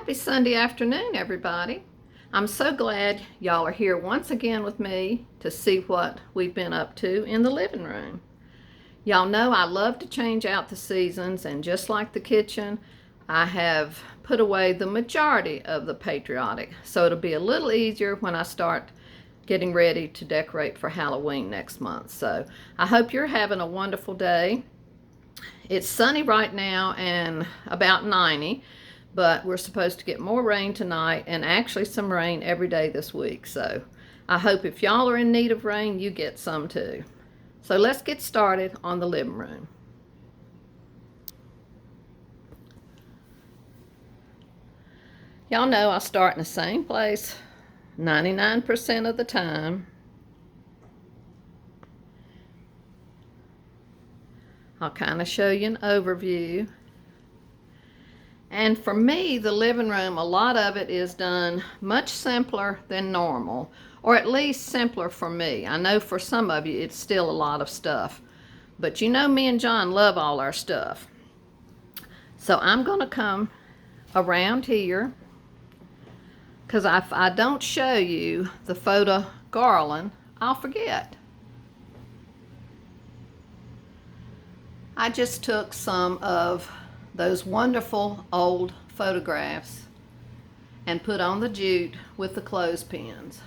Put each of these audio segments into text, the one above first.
Happy Sunday afternoon, everybody. I'm so glad y'all are here once again with me to see what we've been up to in the living room. Y'all know I love to change out the seasons, and just like the kitchen, I have put away the majority of the Patriotic, so it'll be a little easier when I start getting ready to decorate for Halloween next month. So I hope you're having a wonderful day. It's sunny right now and about 90. But we're supposed to get more rain tonight, and actually some rain every day this week. So I hope if y'all are in need of rain, you get some too. So let's get started on the living room. Y'all know I start in the same place 99% of the time. I'll kind of show you an overview. And for me, the living room, a lot of it is done much simpler than normal, or at least simpler for me. I know for some of you, it's still a lot of stuff, but you know me and John love all our stuff. So I'm going to come around here, because if I don't show you the photo garland, I'll forget. I just took some of those wonderful old photographs and put on the jute with the clothespins.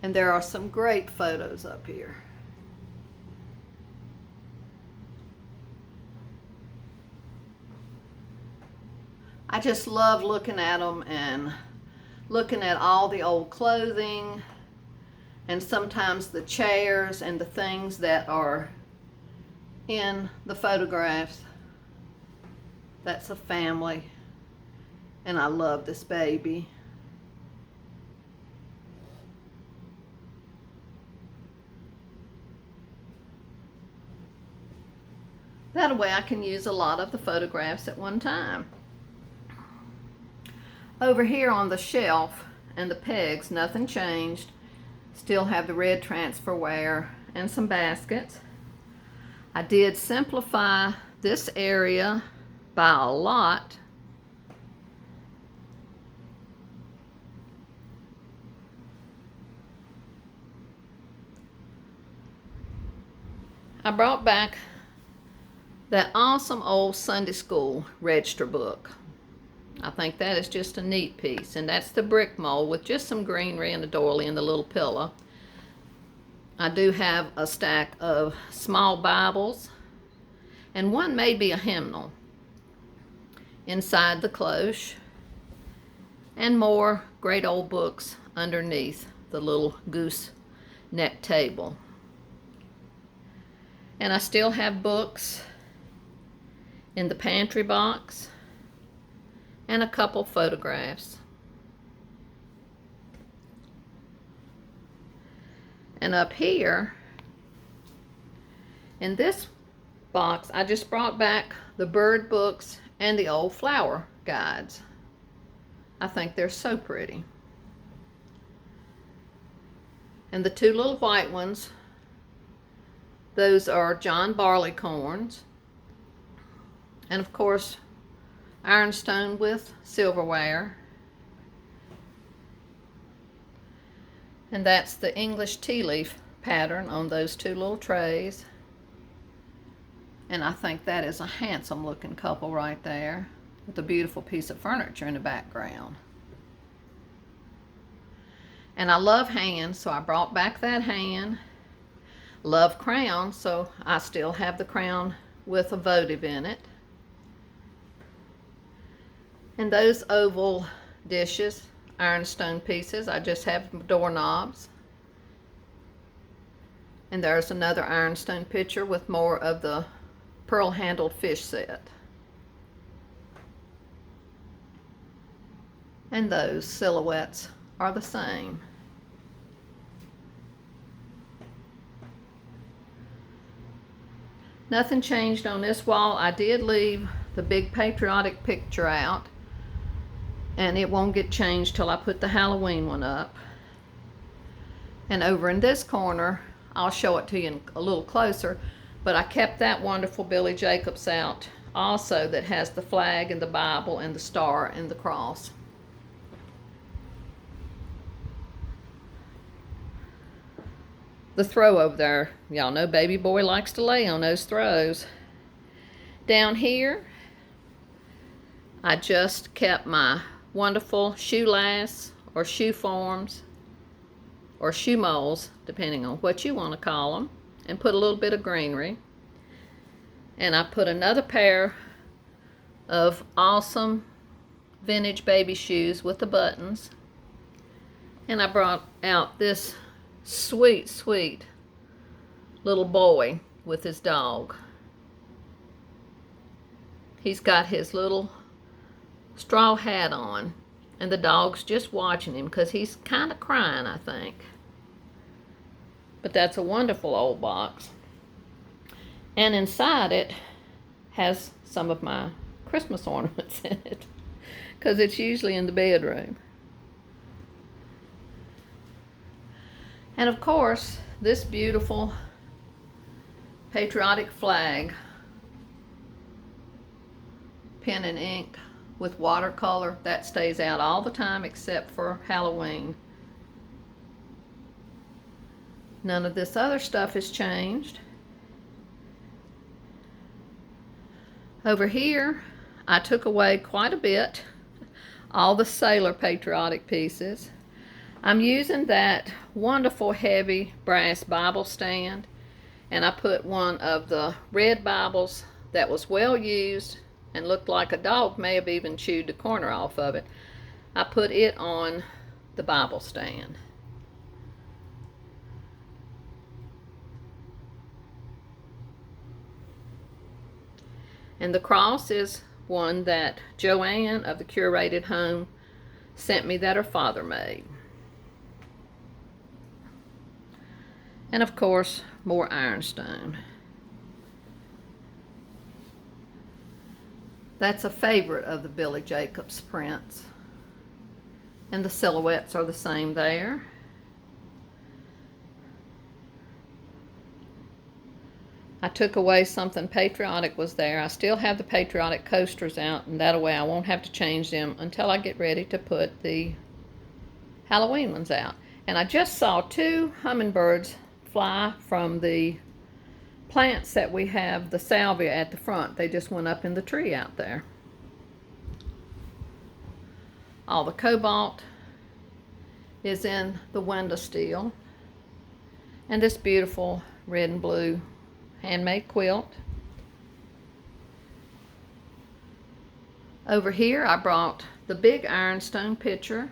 And there are some great photos up here. I just love looking at them and looking at all the old clothing and sometimes the chairs and the things that are in the photographs. That's a family, and I love this baby. That way I can use a lot of the photographs at one time. Over here on the shelf and the pegs, nothing changed. Still have the red transferware and some baskets. I did simplify this area by a lot. I brought back that awesome old Sunday school register book. I think that is just a neat piece, and that's the brick mold with just some greenery and a doily and the little pillow. I do have a stack of small Bibles, and one may be a hymnal inside the cloche, and more great old books underneath the little goose neck table. And I still have books in the pantry box and a couple photographs. And up here in this box, I just brought back the bird books and the old flower guides. I think they're so pretty. And the two little white ones, those are John Barleycorns. And of course, ironstone with silverware. And that's the English tea leaf pattern on those two little trays. And I think that is a handsome looking couple right there with a beautiful piece of furniture in the background. And I love hands, so I brought back that hand. Love crowns, so I still have the crown with a votive in it. And those oval dishes, ironstone pieces, I just have doorknobs. And there's another ironstone pitcher with more of the pearl-handled fish set. And those silhouettes are the same. Nothing changed on this wall. I did leave the big Patriotic picture out, and it won't get changed till I put the Halloween one up. And over in this corner, I'll show it to you a little closer, but I kept that wonderful Billy Jacobs out also that has the flag and the Bible and the star and the cross. The throw over there, y'all know baby boy likes to lay on those throws. Down here, I just kept my wonderful shoe lasts or shoe forms or shoe moles, depending on what you want to call them, and put a little bit of greenery. And I put another pair of awesome vintage baby shoes with the buttons. And I brought out this sweet, sweet little boy with his dog. He's got his little straw hat on, and the dog's just watching him because he's kind of crying, I think. But that's a wonderful old box. And inside it has some of my Christmas ornaments in it, because it's usually in the bedroom. And of course, this beautiful patriotic flag, pen and ink with watercolor, that stays out all the time except for Halloween. None of this other stuff has changed. Over here, I took away quite a bit, all the sailor patriotic pieces. I'm using that wonderful heavy brass Bible stand, and I put one of the red Bibles that was well used and looked like a dog may have even chewed the corner off of it. I put it on the Bible stand. And the cross is one that Joanne of the Curated Home sent me that her father made. And of course, more ironstone. That's a favorite of the Billy Jacobs prints. And the silhouettes are the same there. I took away something patriotic was there. I still have the patriotic coasters out, and that way I won't have to change them until I get ready to put the Halloween ones out. And I just saw 2 hummingbirds fly from the plants that we have, the salvia at the front. They just went up in the tree out there. All the cobalt is in the window steel. And this beautiful red and blue handmade quilt. Over here I brought the big ironstone pitcher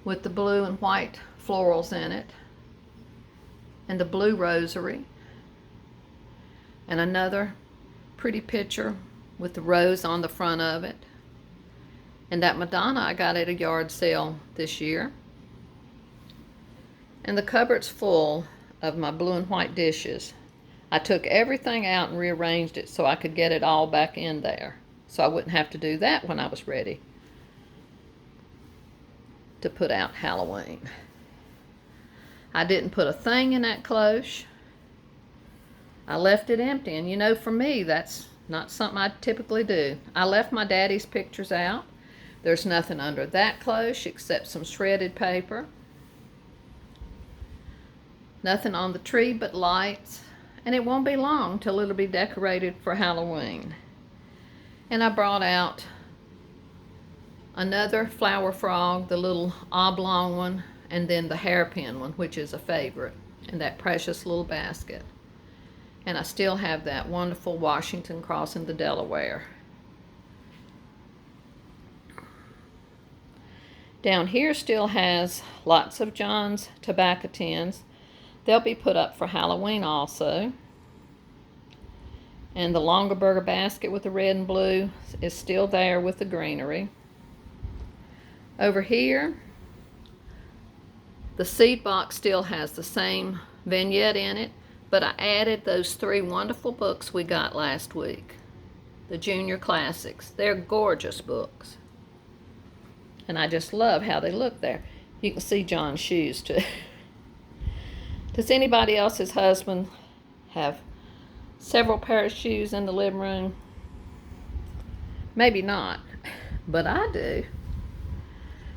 with the blue and white florals in it, and the blue rosary, and another pretty picture with the rose on the front of it. And that Madonna I got at a yard sale this year. And the cupboard's full of my blue and white dishes. I took everything out and rearranged it so I could get it all back in there, so I wouldn't have to do that when I was ready to put out Halloween. I didn't put a thing in that cloche. I left it empty, and you know, for me, that's not something I typically do. I left my daddy's pictures out. There's nothing under that cloche except some shredded paper. Nothing on the tree but lights, and it won't be long till it'll be decorated for Halloween. And I brought out another flower frog, the little oblong one, and then the hairpin one, which is a favorite, and that precious little basket. And I still have that wonderful Washington crossing the Delaware. Down here still has lots of John's tobacco tins. They'll be put up for Halloween also. And the Longaberger basket with the red and blue is still there with the greenery. Over here, the seed box still has the same vignette in it, but I added those 3 wonderful books we got last week, the Junior Classics. They're gorgeous books, and I just love how they look there. You can see John's shoes too. Does anybody else's husband have several pairs of shoes in the living room? Maybe not, but I do.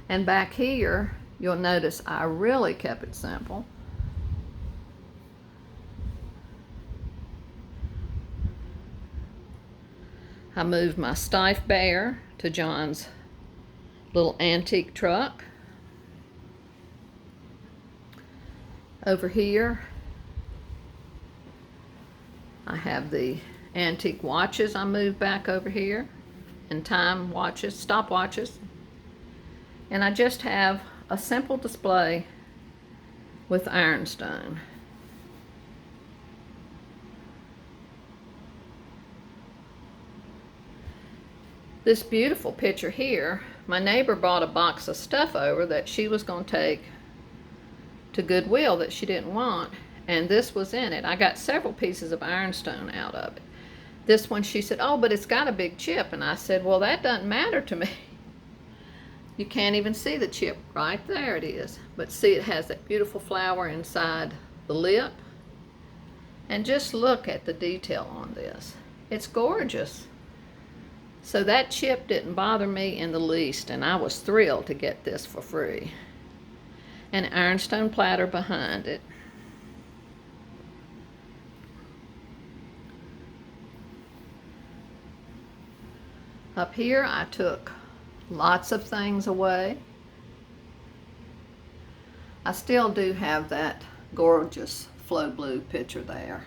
And back here, you'll notice I really kept it simple. I moved my Stife Bear to John's little antique truck. Over here, I have the antique watches I moved back over here, and time watches, stopwatches. And I just have a simple display with ironstone. This beautiful picture here, my neighbor brought a box of stuff over that she was going to take to Goodwill that she didn't want, and this was in it. I got several pieces of ironstone out of it. This one, she said, oh, but it's got a big chip. And I said, well, that doesn't matter to me. You can't even see the chip. Right there it is. But see, it has that beautiful flower inside the lip. And just look at the detail on this. It's gorgeous. So that chip didn't bother me in the least, and I was thrilled to get this for free. An ironstone platter behind it. Up here I took lots of things away. I still do have that gorgeous flow blue picture there.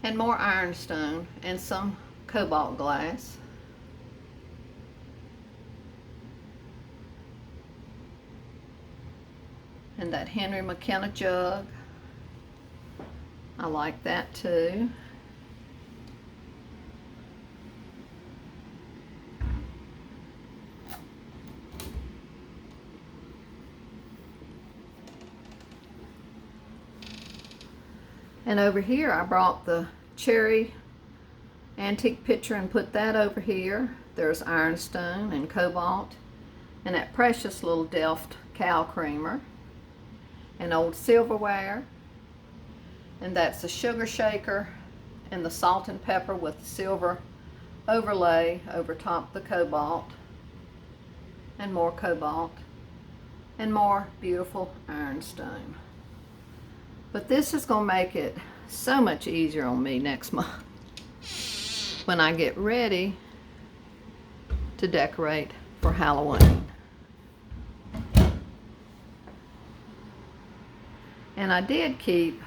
And more ironstone and some cobalt glass. And that Henry McKenna jug. I like that too. And over here I brought the cherry antique pitcher and put that over here. There's ironstone and cobalt and that precious little Delft cow creamer and old silverware, and that's the sugar shaker and the salt and pepper with the silver overlay over top the cobalt, and more cobalt and more beautiful ironstone. But this is going to make it so much easier on me next month when I get ready to decorate for Halloween. And I did keep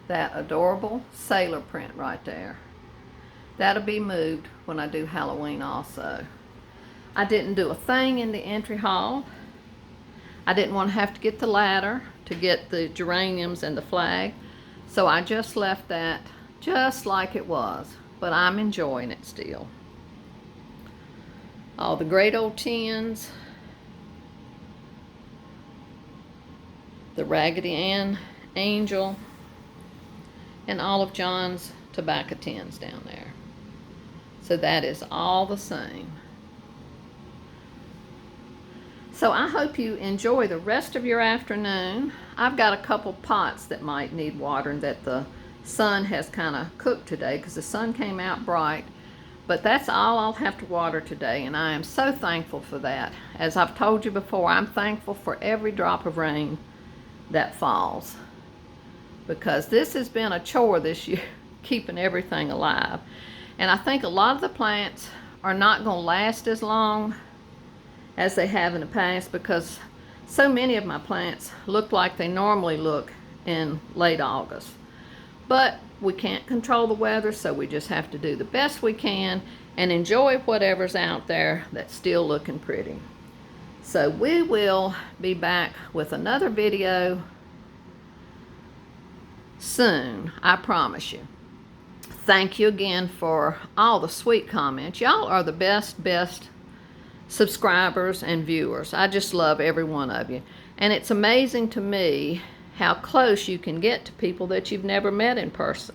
that adorable sailor print right there. That'll be moved when I do Halloween also. I didn't do a thing in the entry hall. I didn't want to have to get the ladder to get the geraniums and the flag, so I just left that just like it was, but I'm enjoying it still. All the great old tins, the Raggedy Ann angel, and all of John's tobacco tins down there. So that is all the same. So I hope you enjoy the rest of your afternoon. I've got a couple pots that might need watering that the sun has kind of cooked today because the sun came out bright. But that's all I'll have to water today, and I am so thankful for that. As I've told you before, I'm thankful for every drop of rain that falls, because this has been a chore this year, keeping everything alive. And I think a lot of the plants are not going to last as long as they have in the past, because so many of my plants look like they normally look in late August. But we can't control the weather, so we just have to do the best we can and enjoy whatever's out there that's still looking pretty. So we will be back with another video soon, I promise you. Thank you again for all the sweet comments. Y'all are the best subscribers and viewers. I just love every one of you. And it's amazing to me how close you can get to people that you've never met in person.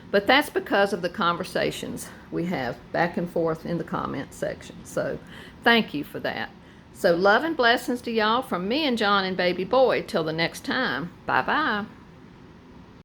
But that's because of the conversations we have back and forth in the comment section. So thank you for that. So love and blessings to y'all from me and John and baby boy. Till the next time. Bye-bye.